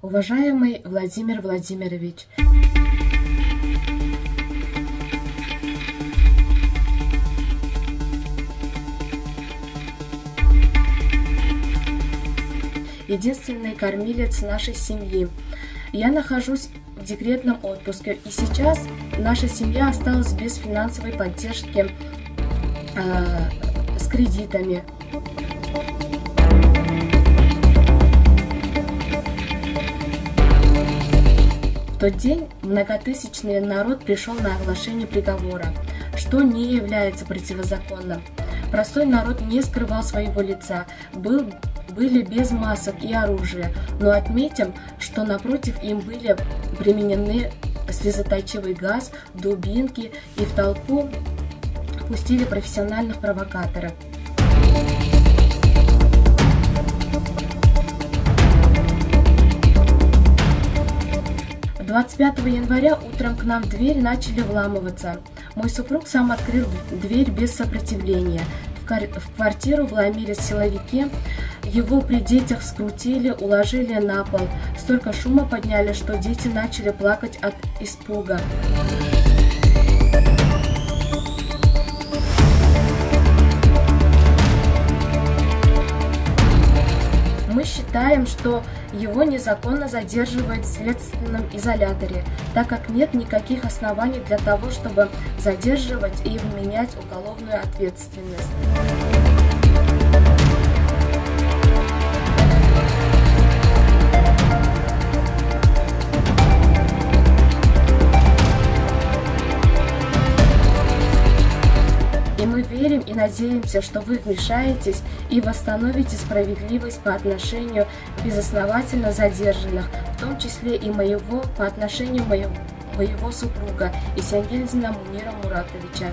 Уважаемый Владимир Владимирович, единственный кормилец нашей семьи. Я нахожусь в декретном отпуске, и сейчас наша семья осталась без финансовой поддержки с кредитами. В тот день многотысячный народ пришел на оглашение приговора, что не является противозаконным. Простой народ не скрывал своего лица, были без масок и оружия, но отметим, что напротив им были применены слезоточивый газ, дубинки, и в толпу пустили профессиональных провокаторов. 25 января утром к нам в дверь начали вламываться. Мой супруг сам открыл дверь без сопротивления. В квартиру вломились силовики, его при детях скрутили, уложили на пол. Столько шума подняли, что дети начали плакать от испуга. Мы считаем, что его незаконно задерживают в следственном изоляторе, так как нет никаких оснований для того, чтобы задерживать и вменять уголовную ответственность. И мы верим и надеемся, что вы вмешаетесь и восстановите справедливость по отношению к безосновательно задержанных, в том числе и по отношению моего супруга Исянгельдина Мунира Муратовича.